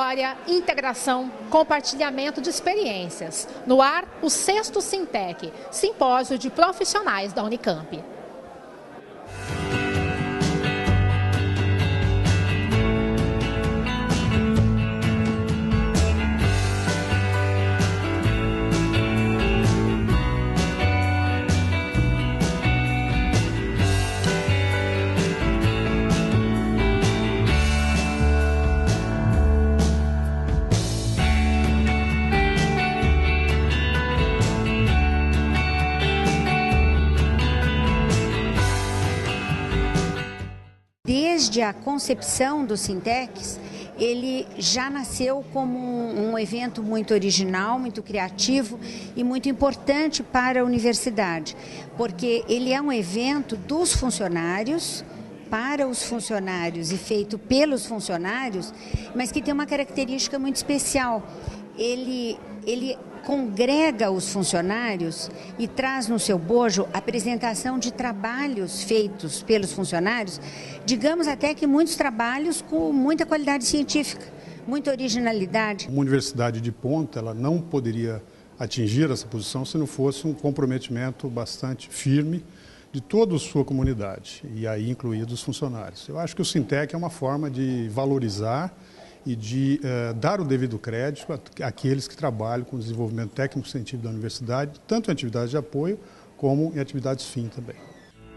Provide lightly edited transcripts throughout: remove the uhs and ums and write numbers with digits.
história, integração, compartilhamento de experiências. No ar, o 6º Sintec, Simpósio de Profissionais da Unicamp. Desde a concepção do Sintecs, ele já nasceu como um evento muito original, muito criativo e muito importante para a universidade, porque ele é um evento dos funcionários, para os funcionários e feito pelos funcionários, mas que tem uma característica muito especial. Ele congrega os funcionários e traz no seu bojo a apresentação de trabalhos feitos pelos funcionários, digamos até que muitos trabalhos com muita qualidade científica, muita originalidade. Uma universidade de ponta, ela não poderia atingir essa posição se não fosse um comprometimento bastante firme de toda a sua comunidade, e aí incluídos os funcionários. Eu acho que o Sintec é uma forma de valorizar e de dar o devido crédito àqueles que trabalham com o desenvolvimento técnico-científico da universidade, tanto em atividades de apoio como em atividades fim também.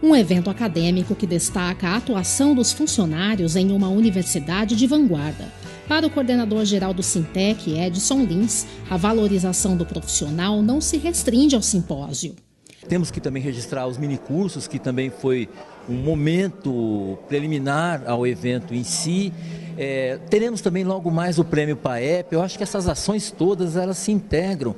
Um evento acadêmico que destaca a atuação dos funcionários em uma universidade de vanguarda. Para o coordenador-geral do Sintec, Edson Lins, a valorização do profissional não se restringe ao simpósio. Temos que também registrar os minicursos, que também foi um momento preliminar ao evento em si. Teremos também logo mais o Prêmio PAEP. Eu acho que essas ações todas elas se integram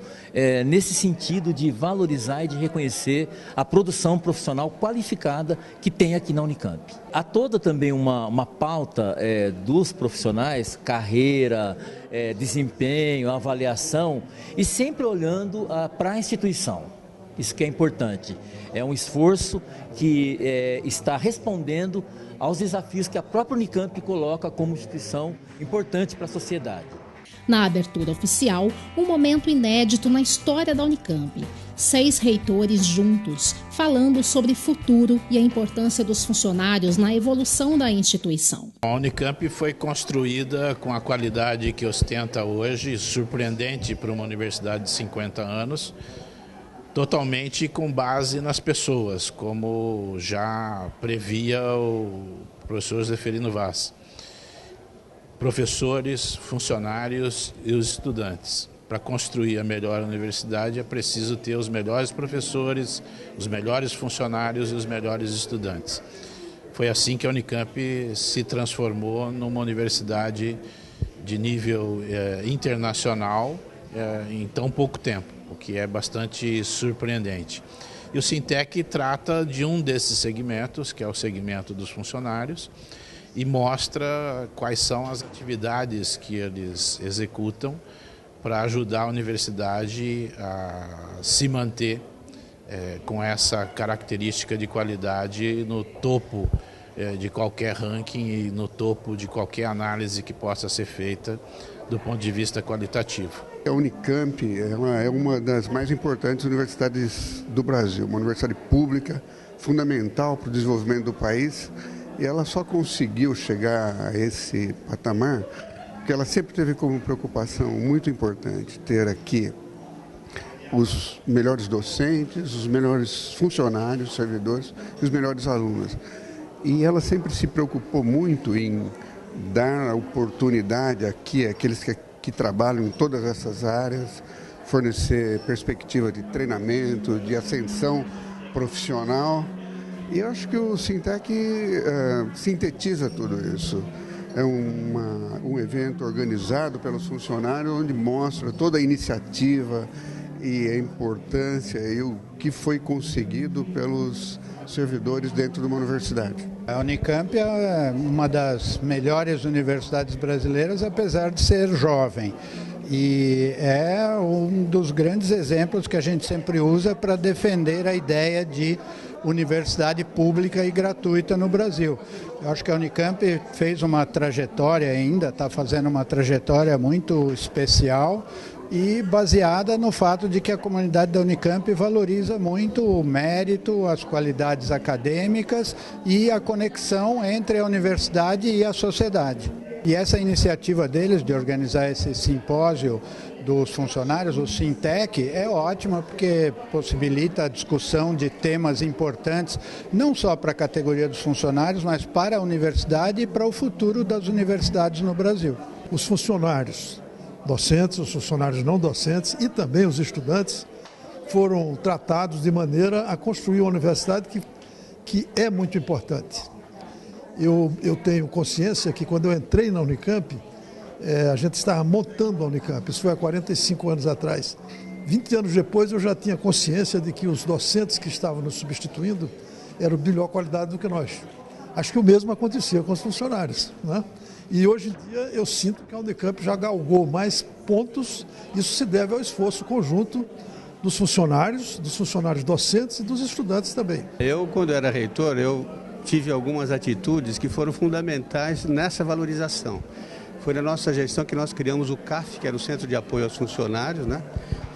nesse sentido de valorizar e de reconhecer a produção profissional qualificada que tem aqui na Unicamp. Há toda também uma pauta dos profissionais, carreira, desempenho, avaliação, e sempre olhando para a instituição. Isso que é importante. É um esforço que está respondendo aos desafios que a própria Unicamp coloca como instituição importante para a sociedade. Na abertura oficial, um momento inédito na história da Unicamp. 6 reitores juntos, falando sobre futuro e a importância dos funcionários na evolução da instituição. A Unicamp foi construída com a qualidade que ostenta hoje, surpreendente para uma universidade de 50 anos, totalmente com base nas pessoas, como já previa o professor Zeferino Vaz. Professores, funcionários e os estudantes. Para construir a melhor universidade é preciso ter os melhores professores, os melhores funcionários e os melhores estudantes. Foi assim que a Unicamp se transformou numa universidade de nível internacional em tão pouco tempo, o que é bastante surpreendente. E o Sintec trata de um desses segmentos, que é o segmento dos funcionários, e mostra quais são as atividades que eles executam para ajudar a universidade a se manter com essa característica de qualidade no topo de qualquer ranking e no topo de qualquer análise que possa ser feita do ponto de vista qualitativo. A Unicamp ela é uma das mais importantes universidades do Brasil, uma universidade pública, fundamental para o desenvolvimento do país, e ela só conseguiu chegar a esse patamar porque ela sempre teve como preocupação muito importante ter aqui os melhores docentes, os melhores funcionários, servidores e os melhores alunos. E ela sempre se preocupou muito em dar a oportunidade aqui àqueles que trabalham em todas essas áreas, fornecer perspectiva de treinamento, de ascensão profissional. E eu acho que o Sintec sintetiza tudo isso. É um evento organizado pelos funcionários, onde mostra toda a iniciativa e a importância e o que foi conseguido pelos servidores dentro de uma universidade. A Unicamp é uma das melhores universidades brasileiras, apesar de ser jovem. E é um dos grandes exemplos que a gente sempre usa para defender a ideia de universidade pública e gratuita no Brasil. Eu acho que a Unicamp fez uma trajetória ainda, está fazendo uma trajetória muito especial e baseada no fato de que a comunidade da Unicamp valoriza muito o mérito, as qualidades acadêmicas e a conexão entre a universidade e a sociedade. E essa iniciativa deles de organizar esse simpósio dos funcionários, o Sintec, é ótima porque possibilita a discussão de temas importantes, não só para a categoria dos funcionários, mas para a universidade e para o futuro das universidades no Brasil. Os funcionários docentes, os funcionários não docentes e também os estudantes foram tratados de maneira a construir uma universidade que é muito importante. Eu tenho consciência que quando eu entrei na Unicamp, a gente estava montando a Unicamp, isso foi há 45 anos atrás. 20 anos depois eu já tinha consciência de que os docentes que estavam nos substituindo eram de melhor qualidade do que nós. Acho que o mesmo acontecia com os funcionários, né? E hoje em dia eu sinto que a Unicamp já galgou mais pontos, isso se deve ao esforço conjunto dos funcionários docentes e dos estudantes também. Eu, quando era reitor, eu tive algumas atitudes que foram fundamentais nessa valorização. Foi na nossa gestão que nós criamos o CAF, que era o Centro de Apoio aos Funcionários, né?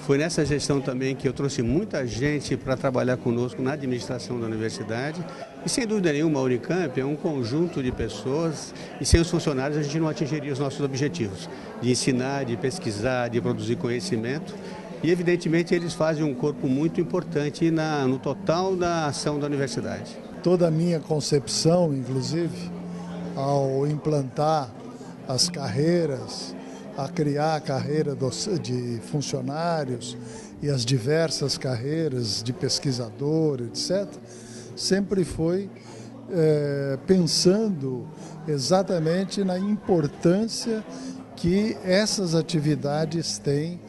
Foi nessa gestão também que eu trouxe muita gente para trabalhar conosco na administração da universidade. E sem dúvida nenhuma, a Unicamp é um conjunto de pessoas e sem os funcionários a gente não atingiria os nossos objetivos de ensinar, de pesquisar, de produzir conhecimento. E evidentemente eles fazem um corpo muito importante no total da ação da universidade. Toda a minha concepção, inclusive, ao implantar as carreiras, a criar a carreira de funcionários e as diversas carreiras de pesquisador, etc., sempre foi pensando exatamente na importância que essas atividades têm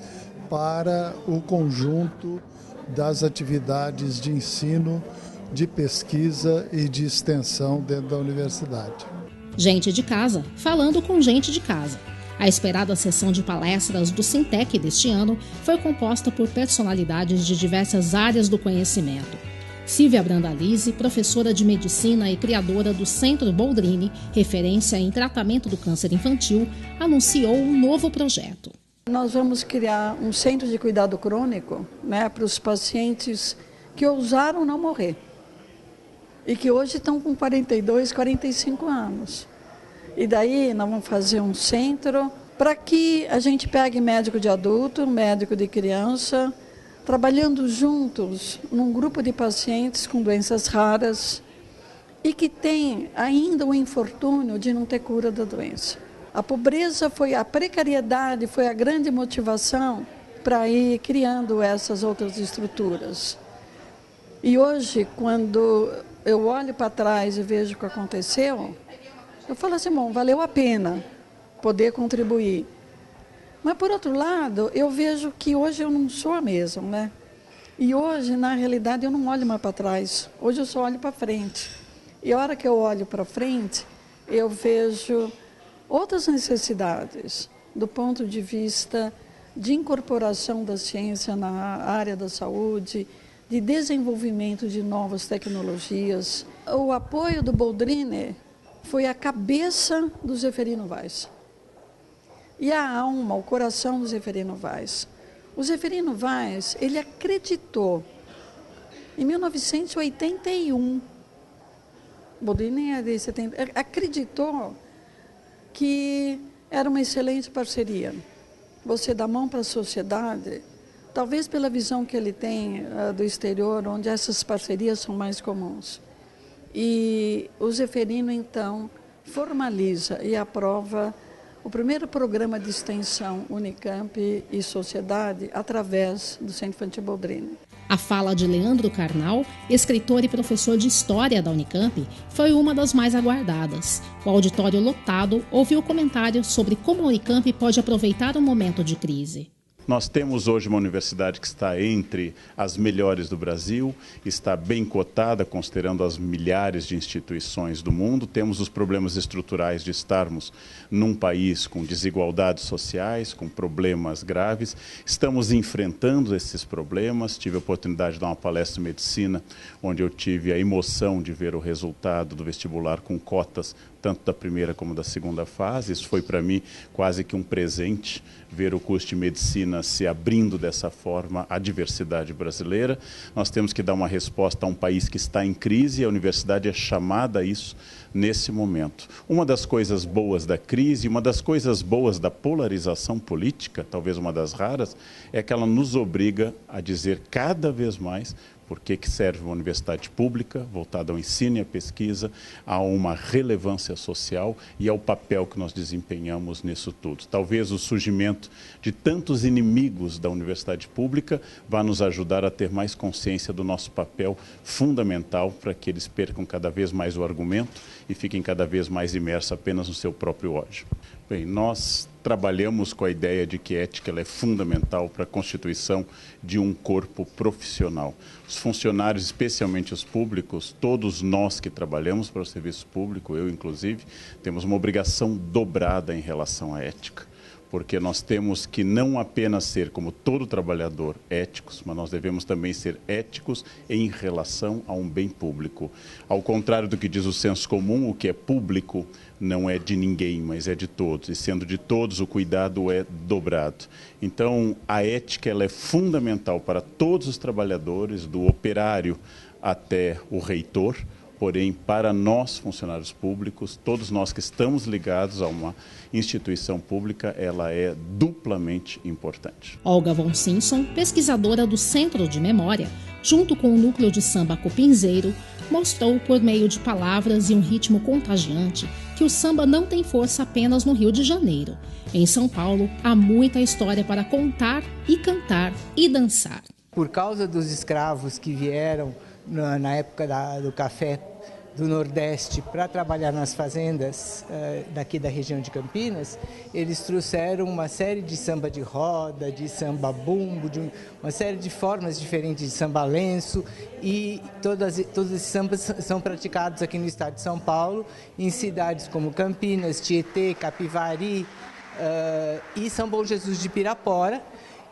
para o conjunto das atividades de ensino, de pesquisa e de extensão dentro da universidade. Gente de casa, falando com gente de casa. A esperada sessão de palestras do Sintec deste ano foi composta por personalidades de diversas áreas do conhecimento. Silvia Brandalize, professora de medicina e criadora do Centro Boldrini, referência em tratamento do câncer infantil, anunciou um novo projeto. Nós vamos criar um centro de cuidado crônico, né, para os pacientes que ousaram não morrer e que hoje estão com 42, 45 anos. E daí nós vamos fazer um centro para que a gente pegue médico de adulto, médico de criança, trabalhando juntos num grupo de pacientes com doenças raras e que tem ainda o infortúnio de não ter cura da doença. A pobreza a precariedade foi a grande motivação para ir criando essas outras estruturas. E hoje, quando eu olho para trás e vejo o que aconteceu, eu falo assim, bom, valeu a pena poder contribuir. Mas, por outro lado, eu vejo que hoje eu não sou a mesma, né? E hoje, na realidade, eu não olho mais para trás. Hoje eu só olho para frente. E a hora que eu olho para frente, eu vejo outras necessidades do ponto de vista de incorporação da ciência na área da saúde, de desenvolvimento de novas tecnologias. O apoio do Boldrini foi a cabeça do Zeferino Vaz e a alma, o coração do Zeferino Vaz. O Zeferino Vaz, ele acreditou em 1981, Boldrini é de 70, acreditou que era uma excelente parceria. Você dá mão para a sociedade, talvez pela visão que ele tem do exterior, onde essas parcerias são mais comuns. E o Zeferino, então, formaliza e aprova o primeiro programa de extensão Unicamp e Sociedade através do Centro Infantil Boldrini. A fala de Leandro Carnal, escritor e professor de História da Unicamp, foi uma das mais aguardadas. O auditório lotado ouviu comentários sobre como a Unicamp pode aproveitar um momento de crise. Nós temos hoje uma universidade que está entre as melhores do Brasil, está bem cotada, considerando as milhares de instituições do mundo. Temos os problemas estruturais de estarmos num país com desigualdades sociais, com problemas graves. Estamos enfrentando esses problemas. Tive a oportunidade de dar uma palestra em medicina, onde eu tive a emoção de ver o resultado do vestibular com cotas, tanto da primeira como da segunda fase. Isso foi para mim quase que um presente, ver o curso de medicina se abrindo dessa forma à diversidade brasileira. Nós temos que dar uma resposta a um país que está em crise e a universidade é chamada a isso nesse momento. Uma das coisas boas da crise, uma das coisas boas da polarização política, talvez uma das raras, é que ela nos obriga a dizer cada vez mais por que serve uma universidade pública, voltada ao ensino e à pesquisa, a uma relevância social e ao papel que nós desempenhamos nisso tudo. Talvez o surgimento de tantos inimigos da universidade pública vá nos ajudar a ter mais consciência do nosso papel fundamental para que eles percam cada vez mais o argumento e fiquem cada vez mais imersos apenas no seu próprio ódio. Bem, nós trabalhamos com a ideia de que ética ela é fundamental para a constituição de um corpo profissional. Os funcionários, especialmente os públicos, todos nós que trabalhamos para o serviço público, eu inclusive, temos uma obrigação dobrada em relação à ética. Porque nós temos que não apenas ser, como todo trabalhador, éticos, mas nós devemos também ser éticos em relação a um bem público. Ao contrário do que diz o senso comum, o que é público não é de ninguém, mas é de todos. E sendo de todos, o cuidado é dobrado. Então, a ética ela é fundamental para todos os trabalhadores, do operário até o reitor. Porém, para nós, funcionários públicos, todos nós que estamos ligados a uma instituição pública, ela é duplamente importante. Olga von Simpson, pesquisadora do Centro de Memória, junto com o Núcleo de Samba Cupinzeiro, mostrou por meio de palavras e um ritmo contagiante que o samba não tem força apenas no Rio de Janeiro. Em São Paulo, há muita história para contar e cantar e dançar. Por causa dos escravos que vieram na época do café do Nordeste para trabalhar nas fazendas daqui da região de Campinas, eles trouxeram uma série de samba de roda, de samba bumbo, de uma série de formas diferentes de samba lenço, e todos esses sambas são praticados aqui no estado de São Paulo, em cidades como Campinas, Tietê, Capivari e São Bom Jesus de Pirapora,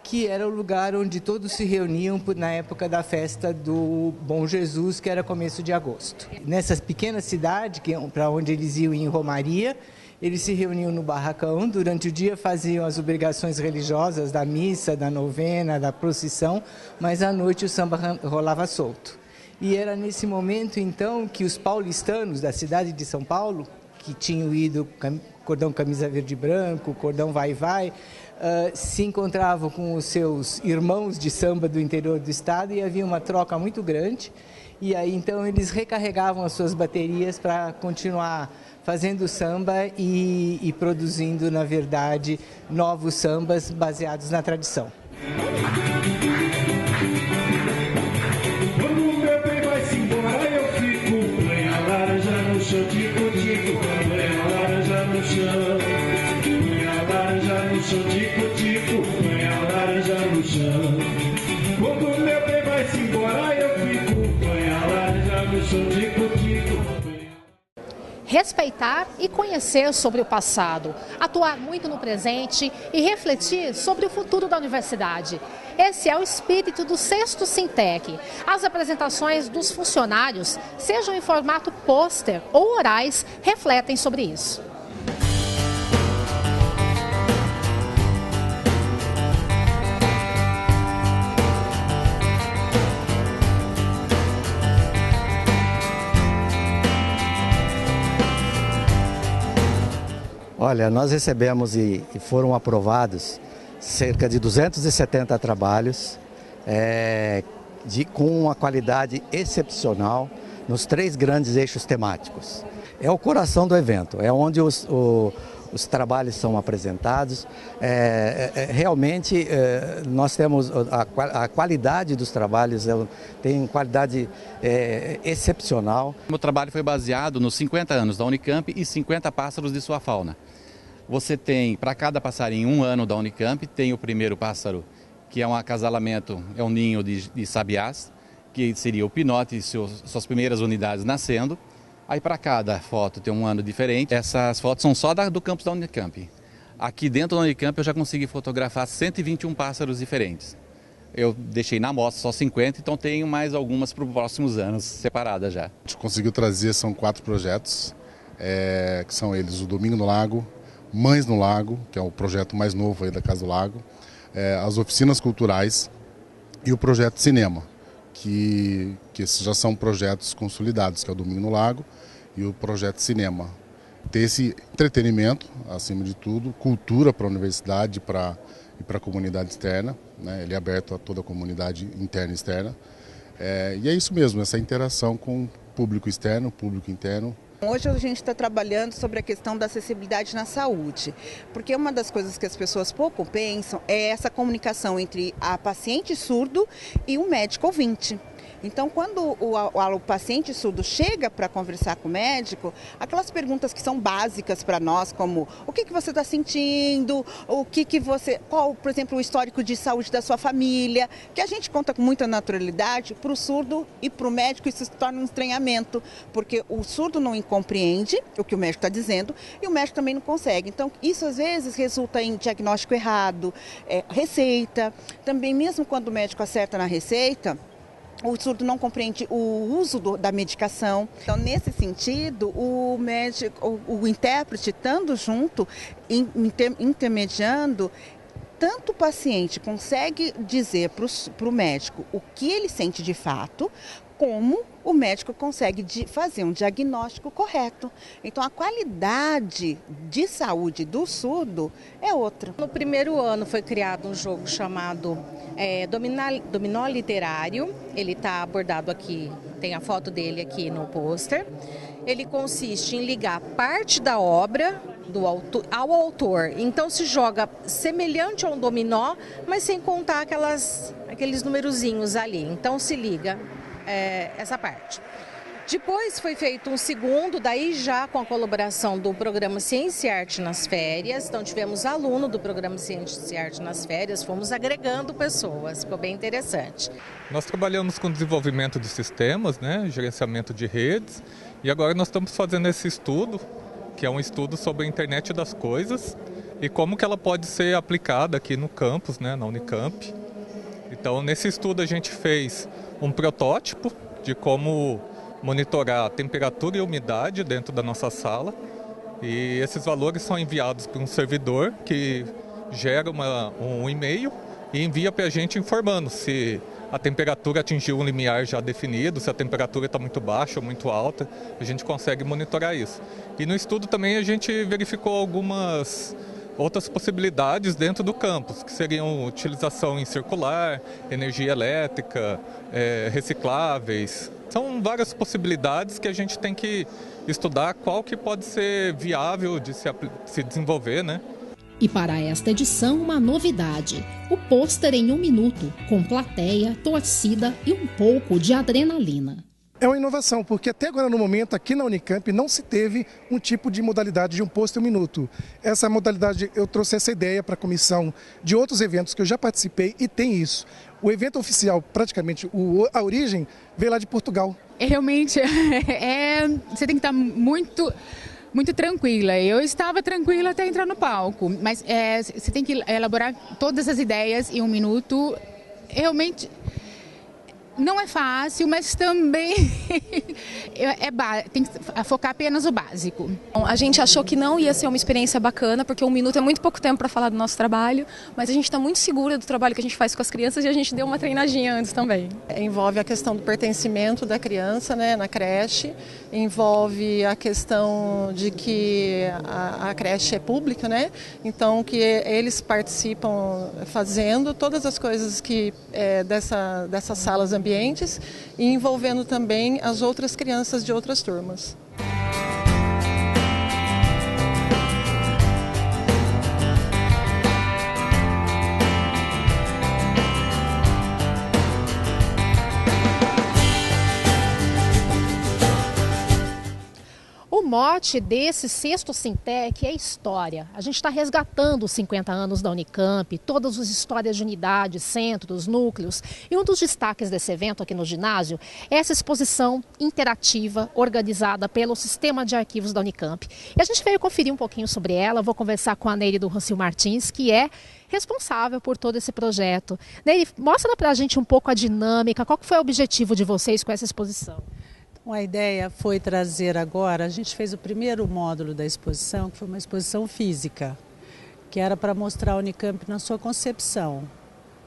que era o lugar onde todos se reuniam na época da festa do Bom Jesus, que era começo de agosto. Nessa pequena cidade, para onde eles iam em Romaria, eles se reuniam no barracão, durante o dia faziam as obrigações religiosas da missa, da novena, da procissão, mas à noite o samba rolava solto. E era nesse momento, então, que os paulistanos da cidade de São Paulo, que tinham ido cordão camisa verde e branco, cordão vai-vai, se encontravam com os seus irmãos de samba do interior do estado e havia uma troca muito grande. E aí então eles recarregavam as suas baterias para continuar fazendo samba e produzindo, na verdade, novos sambas baseados na tradição. Quando o meu bem vai se embora, eu fico põe a laranja no chão, tico-tico, põe a laranja no chão. Põe a laranja no chão, tico-tico, põe a laranja no chão. Quando o meu bem vai se embora, eu fico põe a laranja no chão, tico-tico. Respeitar e conhecer sobre o passado, atuar muito no presente e refletir sobre o futuro da universidade. Esse é o espírito do 6º Sintec. As apresentações dos funcionários, sejam em formato pôster ou orais, refletem sobre isso. Olha, nós recebemos e foram aprovados cerca de 270 trabalhos com uma qualidade excepcional nos 3 grandes eixos temáticos. É o coração do evento, é onde os trabalhos são apresentados. Realmente nós temos a qualidade dos trabalhos, tem qualidade excepcional. O meu trabalho foi baseado nos 50 anos da Unicamp e 50 pássaros de sua fauna. Você tem, para cada passarinho, 1 ano da Unicamp, tem o primeiro pássaro, que é um acasalamento, é um ninho de sabiás, que seria o pinote e suas primeiras unidades nascendo. Aí para cada foto tem um ano diferente. Essas fotos são só do campus da Unicamp. Aqui dentro da Unicamp eu já consegui fotografar 121 pássaros diferentes. Eu deixei na amostra só 50, então tenho mais algumas para os próximos anos separadas já. A gente conseguiu trazer, são 4 projetos, que são eles o Domingo no Lago, Mães no Lago, que é o projeto mais novo aí da Casa do Lago, as oficinas culturais e o projeto Cinema, que esses já são projetos consolidados, que é o Domingo no Lago e o projeto Cinema. Ter esse entretenimento, acima de tudo, cultura para a universidade e para a comunidade externa, né? Ele é aberto a toda a comunidade interna e externa. E é isso mesmo, essa interação com o público externo, público interno. Hoje a gente está trabalhando sobre a questão da acessibilidade na saúde, porque uma das coisas que as pessoas pouco pensam é essa comunicação entre a paciente surdo e o médico ouvinte. Então, quando o paciente surdo chega para conversar com o médico, aquelas perguntas que são básicas para nós, como o que você está sentindo, qual, por exemplo, o histórico de saúde da sua família, que a gente conta com muita naturalidade, para o surdo e para o médico isso se torna um estranhamento, porque o surdo não compreende o que o médico está dizendo e o médico também não consegue. Então, isso às vezes resulta em diagnóstico errado, receita, também mesmo quando o médico acerta na receita, o surdo não compreende o uso da medicação. Então, nesse sentido, o médico, o intérprete, estando junto, intermediando, tanto o paciente consegue dizer para o médico o que ele sente de fato, como o médico consegue fazer um diagnóstico correto. Então, a qualidade de saúde do surdo é outra. No primeiro ano foi criado um jogo chamado Dominó Literário. Ele está abordado aqui, tem a foto dele aqui no pôster. Ele consiste em ligar parte da obra ao autor. Então se joga semelhante a um dominó, mas sem contar aqueles numerozinhos ali. Então se liga essa parte. Depois foi feito um segundo, daí já com a colaboração do programa Ciência e Arte nas Férias. Então tivemos aluno do programa Ciência e Arte nas Férias, fomos agregando pessoas, ficou bem interessante. Nós trabalhamos com desenvolvimento de sistemas, né, gerenciamento de redes, e agora nós estamos fazendo esse estudo, que é um estudo sobre a internet das coisas e como que ela pode ser aplicada aqui no campus, né, na Unicamp. Então, nesse estudo a gente fez um protótipo de como monitorar a temperatura e a umidade dentro da nossa sala, e esses valores são enviados para um servidor que gera um e-mail e envia para a gente informando se a temperatura atingiu um limiar já definido, se a temperatura está muito baixa ou muito alta, a gente consegue monitorar isso. E no estudo também a gente verificou algumas outras possibilidades dentro do campus, que seriam utilização em circular, energia elétrica, recicláveis. São várias possibilidades que a gente tem que estudar qual que pode ser viável de se desenvolver, né? E para esta edição, uma novidade: o pôster em 1 minuto, com plateia, torcida e um pouco de adrenalina. É uma inovação, porque até agora no momento, aqui na Unicamp, não se teve um tipo de modalidade de um pôster 1 minuto. Essa modalidade, eu trouxe essa ideia para a comissão de outros eventos que eu já participei e tem isso. O evento oficial, praticamente, a origem, veio lá de Portugal. Realmente, você tem que estar muito tranquila. Eu estava tranquila até entrar no palco, mas você tem que elaborar todas as ideias em 1 minuto. Realmente não é fácil, mas também tem que focar apenas o básico. A gente achou que não ia ser uma experiência bacana, porque 1 minuto é muito pouco tempo para falar do nosso trabalho, mas a gente está muito segura do trabalho que a gente faz com as crianças e a gente deu uma treinadinha antes também. Envolve a questão do pertencimento da criança, né, na creche, envolve a questão de que a creche é pública, né, então que eles participam fazendo todas as coisas que dessas salas ambientes e envolvendo também as outras crianças de outras turmas. O mote desse 6º Sintec é história. A gente está resgatando os 50 anos da Unicamp, todas as histórias de unidades, centros, núcleos. E um dos destaques desse evento aqui no ginásio é essa exposição interativa organizada pelo Sistema de Arquivos da Unicamp. E a gente veio conferir um pouquinho sobre ela. Vou conversar com a Nery do Rocio Martins, que é responsável por todo esse projeto. Nery, mostra para a gente um pouco a dinâmica, qual que foi o objetivo de vocês com essa exposição? A ideia foi trazer agora, a gente fez o primeiro módulo da exposição, que foi uma exposição física, que era para mostrar a Unicamp na sua concepção.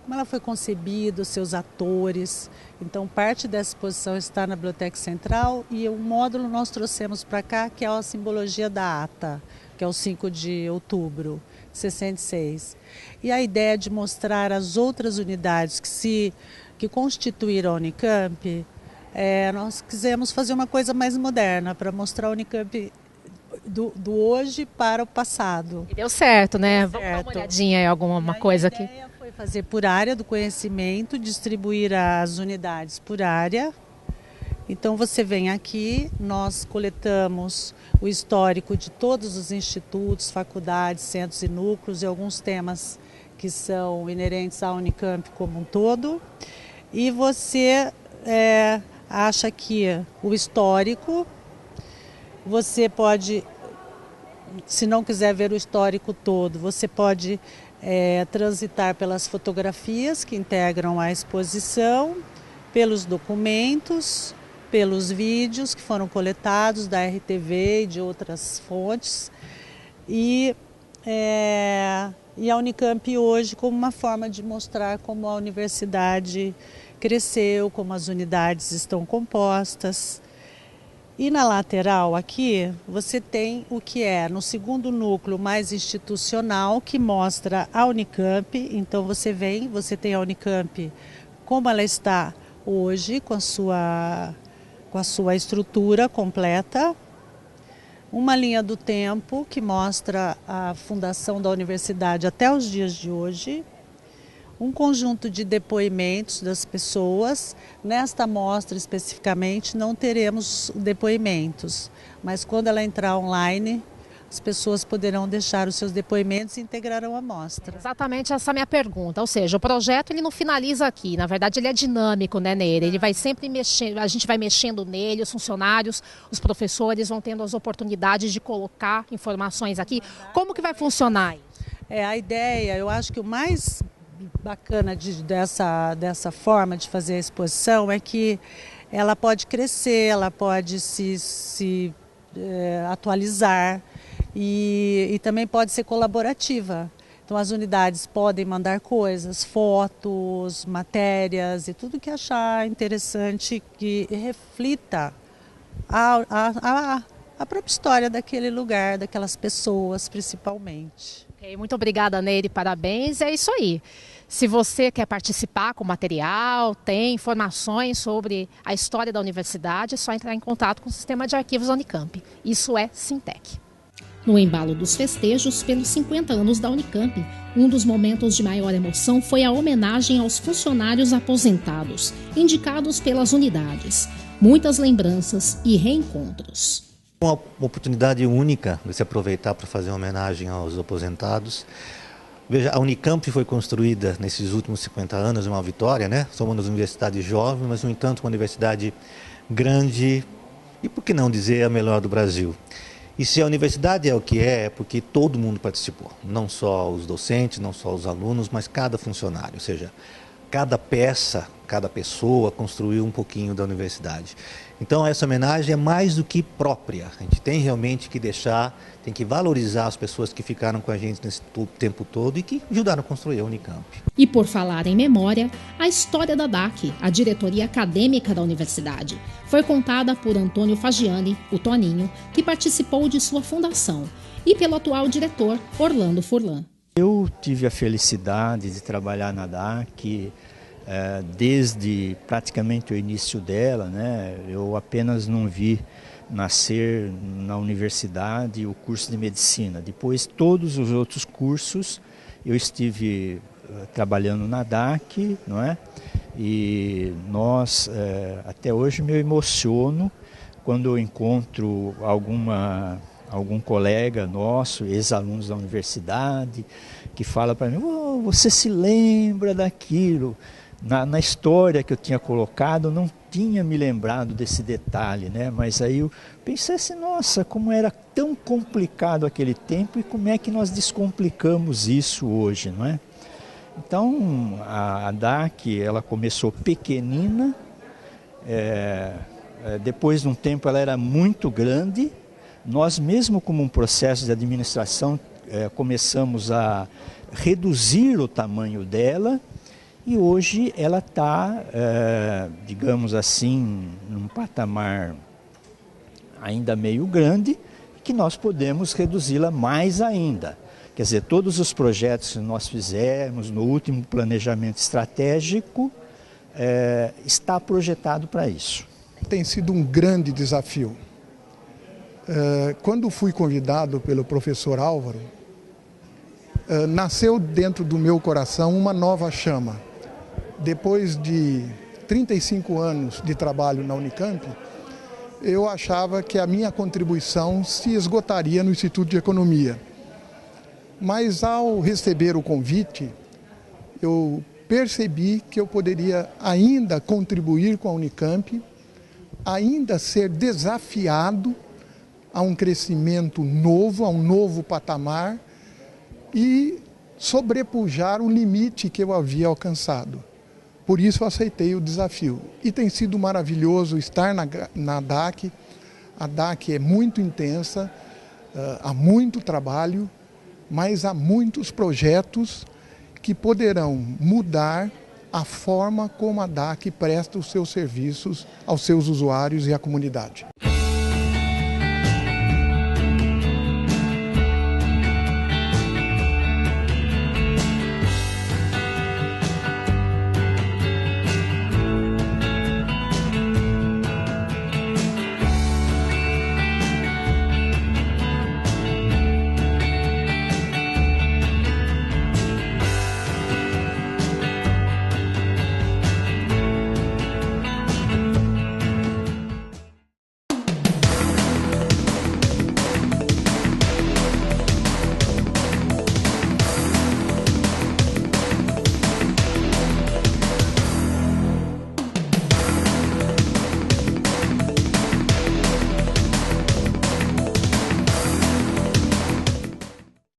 Como ela foi concebida, os seus atores. Então, parte dessa exposição está na Biblioteca Central e o módulo nós trouxemos para cá, que é a simbologia da ata, que é o 5 de outubro de 66. E a ideia de mostrar as outras unidades que constituíram a Unicamp. Nós quisemos fazer uma coisa mais moderna, para mostrar a Unicamp do hoje para o passado. E deu certo, né? Vamos dar uma olhadinha em alguma coisa aqui. A ideia foi fazer por área do conhecimento, distribuir as unidades por área. Então você vem aqui, nós coletamos o histórico de todos os institutos, faculdades, centros e núcleos e alguns temas que são inerentes à Unicamp como um todo. E você acha que o histórico, você pode, se não quiser ver o histórico todo, você pode transitar pelas fotografias que integram a exposição, pelos documentos, pelos vídeos que foram coletados da RTV e de outras fontes. E a Unicamp hoje como uma forma de mostrar como a universidade cresceu, como as unidades estão compostas. E na lateral aqui, você tem o que é no segundo núcleo mais institucional, que mostra a Unicamp. Então você tem a Unicamp como ela está hoje, com a sua estrutura completa. Uma linha do tempo que mostra a fundação da universidade até os dias de hoje. Um conjunto de depoimentos das pessoas. Nesta mostra especificamente não teremos depoimentos, mas quando ela entrar online, as pessoas poderão deixar os seus depoimentos e integrarão a mostra. Exatamente essa é a minha pergunta, ou seja, o projeto ele não finaliza aqui, na verdade ele é dinâmico, né, Nery? Ele vai sempre mexendo, a gente vai mexendo nele, os funcionários, os professores vão tendo as oportunidades de colocar informações aqui. Como que vai funcionar isso? A ideia, eu acho que o mais bacana dessa forma de fazer a exposição é que ela pode crescer, ela pode se atualizar e também pode ser colaborativa. Então as unidades podem mandar coisas, fotos, matérias e tudo que achar interessante que reflita a própria história daquele lugar, daquelas pessoas principalmente. Okay, muito obrigada, Nery, parabéns. É isso aí. Se você quer participar com material, tem informações sobre a história da universidade, é só entrar em contato com o Sistema de Arquivos da Unicamp. Isso é Sintec. No embalo dos festejos pelos 50 anos da Unicamp, um dos momentos de maior emoção foi a homenagem aos funcionários aposentados, indicados pelas unidades. Muitas lembranças e reencontros. Uma oportunidade única de se aproveitar para fazer uma homenagem aos aposentados. Veja, a Unicamp foi construída nesses últimos 50 anos, uma vitória, né? Somos uma universidade jovem, mas, no entanto, uma universidade grande e, por que não dizer, a melhor do Brasil. E se a universidade é o que é porque todo mundo participou. Não só os docentes, não só os alunos, mas cada funcionário. Ou seja, cada peça, cada pessoa construiu um pouquinho da universidade. Então essa homenagem é mais do que própria. A gente tem realmente que tem que valorizar as pessoas que ficaram com a gente nesse tempo todo e que ajudaram a construir a Unicamp. E por falar em memória, a história da DAC, a diretoria acadêmica da universidade, foi contada por Antônio Fagiani, o Toninho, que participou de sua fundação, e pelo atual diretor, Orlando Furlan. Eu tive a felicidade de trabalhar na DAC desde praticamente o início dela, né? Eu apenas não vi nascer na universidade o curso de medicina. Depois, todos os outros cursos, eu estive trabalhando na DAC, não é? E nós, até hoje, me emociono quando eu encontro algum colega nosso, ex-alunos da universidade, que fala para mim, oh, você se lembra daquilo? Na história que eu tinha colocado, eu não tinha me lembrado desse detalhe, né? Mas aí eu pensei assim, nossa, como era tão complicado aquele tempo e como é que nós descomplicamos isso hoje, não é? Então, a DAC, ela começou pequenina, depois de um tempo ela era muito grande. Nós mesmo como um processo de administração começamos a reduzir o tamanho dela e hoje ela está, digamos assim, num patamar ainda meio grande, que nós podemos reduzi-la mais ainda. Quer dizer, todos os projetos que nós fizemos no último planejamento estratégico está projetado para isso. Tem sido um grande desafio. Quando fui convidado pelo professor Álvaro, nasceu dentro do meu coração uma nova chama. Depois de 35 anos de trabalho na Unicamp, eu achava que a minha contribuição se esgotaria no Instituto de Economia. Mas ao receber o convite, eu percebi que eu poderia ainda contribuir com a Unicamp, ainda ser desafiado a um crescimento novo, a um novo patamar e sobrepujar o limite que eu havia alcançado. Por isso eu aceitei o desafio. E tem sido maravilhoso estar na DAC. A DAC é muito intensa, há muito trabalho, mas há muitos projetos que poderão mudar a forma como a DAC presta os seus serviços aos seus usuários e à comunidade.